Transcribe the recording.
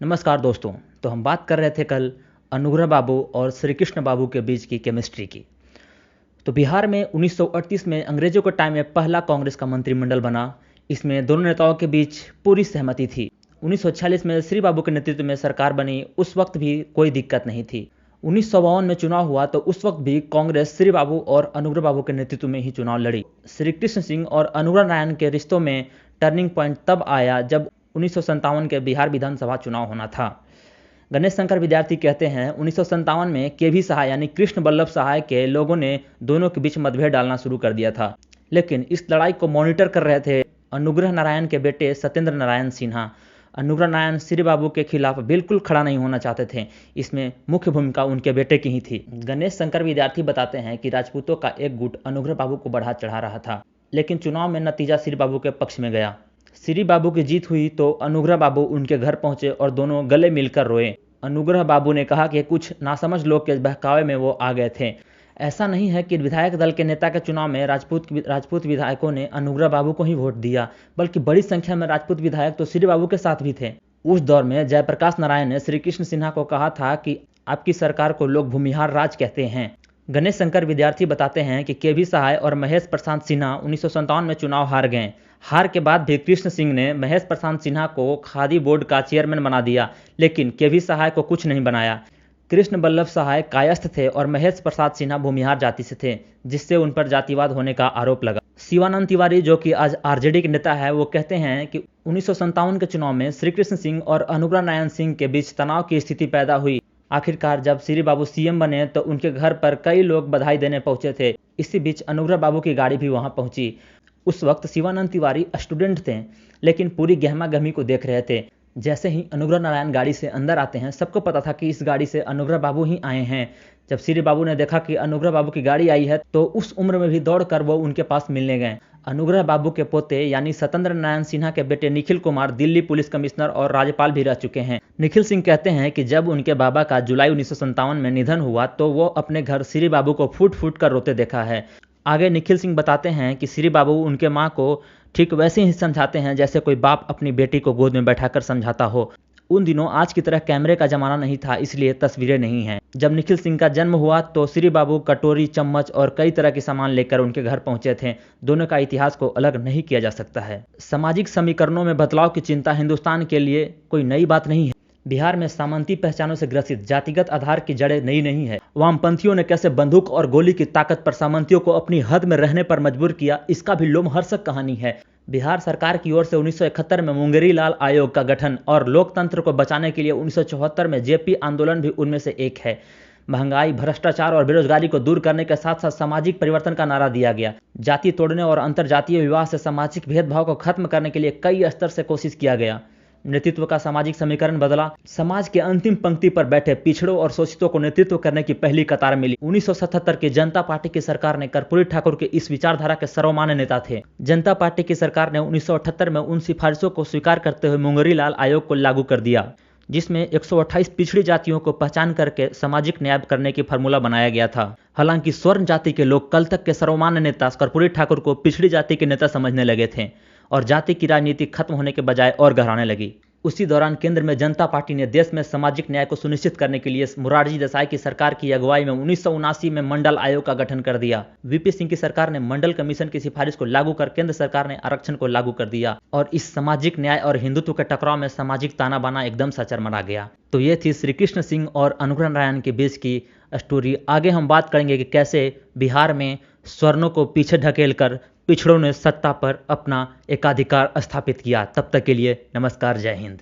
नमस्कार दोस्तों। तो हम बात कर रहे थे कल अनुग्रह बाबू और श्री कृष्ण बाबू के बीच की केमिस्ट्री की। तो बिहार में 1938 में अंग्रेजों के टाइम में पहला कांग्रेस का मंत्रिमंडल बना। इसमें दोनों नेताओं के बीच पूरी सहमति थी। 1946 में श्री बाबू के नेतृत्व में सरकार बनी। उस वक्त भी कोई दिक्कत नहीं थी। 1952 में चुनाव हुआ तो उस वक्त भी कांग्रेस श्री बाबू और अनुग्रह बाबू के नेतृत्व में ही चुनाव लड़ी। श्री कृष्ण सिंह और अनुग्रह नारायण के रिश्तों में टर्निंग पॉइंट तब आया जब 1957 के बिहार विधानसभा चुनाव होना था। गणेश शंकर विद्यार्थी कहते हैं 1957 में केवी सहाय यानी कृष्ण बल्लभ सहाय के लोगों ने दोनों के बीच मतभेद डालना शुरू कर दिया था, लेकिन इस लड़ाई को मॉनिटर कर रहे थे अनुग्रह नारायण के बेटे सत्येंद्र नारायण सिन्हा। अनुग्रह नारायण श्री बाबू के खिलाफ बिल्कुल खड़ा नहीं होना चाहते थे। इसमें मुख्य भूमिका उनके बेटे की ही थी। गणेश शंकर विद्यार्थी बताते हैं कि राजपूतों का एक गुट अनुग्रह बाबू को बढ़ा चढ़ा रहा था, लेकिन चुनाव में नतीजा श्री बाबू के पक्ष में गया। श्री बाबू की जीत हुई तो अनुग्रह बाबू उनके घर पहुंचे और दोनों गले मिलकर रोए। अनुग्रह बाबू ने कहा कि कुछ नासमझ लोग के बहकावे में वो आ गए थे। ऐसा नहीं है कि विधायक दल के नेता के चुनाव में राजपूत विधायकों ने अनुग्रह बाबू को ही वोट दिया, बल्कि बड़ी संख्या में राजपूत विधायक तो श्री बाबू के साथ भी थे। उस दौर में जयप्रकाश नारायण ने श्री कृष्ण सिन्हा को कहा था कि आपकी सरकार को लोग भूमिहार राज कहते हैं। गणेश शंकर विद्यार्थी बताते हैं कि केवी सहाय और महेश प्रशांत सिन्हा 1957 में चुनाव हार गए। हार के बाद भी कृष्ण सिंह ने महेश प्रशांत सिन्हा को खादी बोर्ड का चेयरमैन बना दिया, लेकिन केवी सहाय को कुछ नहीं बनाया। कृष्ण बल्लभ सहाय कायस्थ थे और महेश प्रसाद सिन्हा भूमिहार जाति से थे, जिससे उन पर जातिवाद होने का आरोप लगा। शिवानंद तिवारी जो कि आज आरजेडी के नेता है, वो कहते हैं कि 1957 के चुनाव में श्री कृष्ण सिंह और अनुग्रह नारायण सिंह के बीच तनाव की स्थिति पैदा हुई। आखिरकार जब श्री बाबू सीएम बने तो उनके घर पर कई लोग बधाई देने पहुंचे थे। इसी बीच अनुग्रह बाबू की गाड़ी भी वहां पहुंची। उस वक्त शिवानंद तिवारी स्टूडेंट थे, लेकिन पूरी गहमा गहमी को देख रहे थे। जैसे ही अनुग्रह नारायण गाड़ी से अंदर आते हैं, सबको पता था कि इस गाड़ी से अनुग्रह बाबू ही आए हैं। जब श्री बाबू ने देखा कि अनुग्रह बाबू की गाड़ी आई है तो उस उम्र में भी दौड़कर वो उनके पास मिलने गए। अनुग्रह बाबू के पोते यानी सत्येंद्र नारायण सिन्हा के बेटे निखिल कुमार दिल्ली पुलिस कमिश्नर और राज्यपाल भी रह चुके हैं। निखिल सिंह कहते हैं कि जब उनके बाबा का जुलाई 1957 में निधन हुआ तो वो अपने घर श्री बाबू को फूट फूट कर रोते देखा है। आगे निखिल सिंह बताते हैं कि श्री बाबू उनके माँ को ठीक वैसे ही समझाते हैं जैसे कोई बाप अपनी बेटी को गोद में बैठाकर समझाता हो। उन दिनों आज की तरह कैमरे का जमाना नहीं था, इसलिए तस्वीरें नहीं हैं। जब निखिल सिंह का जन्म हुआ तो श्री बाबू कटोरी, चम्मच और कई तरह के सामान लेकर उनके घर पहुंचे थे। दोनों का इतिहास को अलग नहीं किया जा सकता है। सामाजिक समीकरणों में बदलाव की चिंता हिंदुस्तान के लिए कोई नई बात नहीं है। बिहार में सामंती पहचानों से ग्रसित जातिगत आधार की जड़ें नई नहीं है। वामपंथियों ने कैसे बंदूक और गोली की ताकत पर सामंतियों को अपनी हद में रहने पर मजबूर किया, इसका भी लोमहर्षक कहानी है। बिहार सरकार की ओर से 1971 में मुंगेरी लाल आयोग का गठन और लोकतंत्र को बचाने के लिए 1974 में जेपी आंदोलन भी उनमें से एक है। महंगाई, भ्रष्टाचार और बेरोजगारी को दूर करने के साथ साथ सामाजिक परिवर्तन का नारा दिया गया। जाति तोड़ने और अंतरजातीय विवाह से सामाजिक भेदभाव को खत्म करने के लिए कई स्तर से कोशिश किया गया। नेतृत्व का सामाजिक समीकरण बदला। समाज के अंतिम पंक्ति पर बैठे पिछड़ों और शोषितों को नेतृत्व करने की पहली कतार मिली। 1977 की जनता पार्टी की सरकार ने कर्पूरी ठाकुर के इस विचारधारा के सर्वमान्य नेता थे। जनता पार्टी की सरकार ने 1978 में उन सिफारिशों को स्वीकार करते हुए मुंगेरी लाल आयोग को लागू कर दिया, जिसमें 128 पिछड़ी जातियों को पहचान करके सामाजिक न्याय करने की फार्मूला बनाया गया था। हालांकि स्वर्ण जाति के लोग कल तक के सर्वमान्य नेता कर्पूरी ठाकुर को पिछड़ी जाति के नेता समझने लगे थे और जाति की राजनीति खत्म होने के बजाय और गहराने लगी। उसी दौरान केंद्र में जनता पार्टी ने देश में सामाजिक न्याय को सुनिश्चित करने के लिए मोरारजी देसाई की सरकार की अगुवाई में 1979 में मंडल आयोग का गठन कर दिया। वीपी सिंह की सरकार ने मंडल कमीशन की सिफारिश को लागू कर केंद्र सरकार ने आरक्षण को लागू कर दिया और इस सामाजिक न्याय और हिंदुत्व के टकराव में सामाजिक ताना बाना एकदम सा चरमरा गया। तो ये थी श्री कृष्ण सिंह और अनुग्रह नारायण के बीच की स्टोरी। आगे हम बात करेंगे कि कैसे बिहार में स्वर्णों को पीछे ढकेल कर पिछड़ों ने सत्ता पर अपना एकाधिकार स्थापित किया। तब तक के लिए नमस्कार, जय हिंद।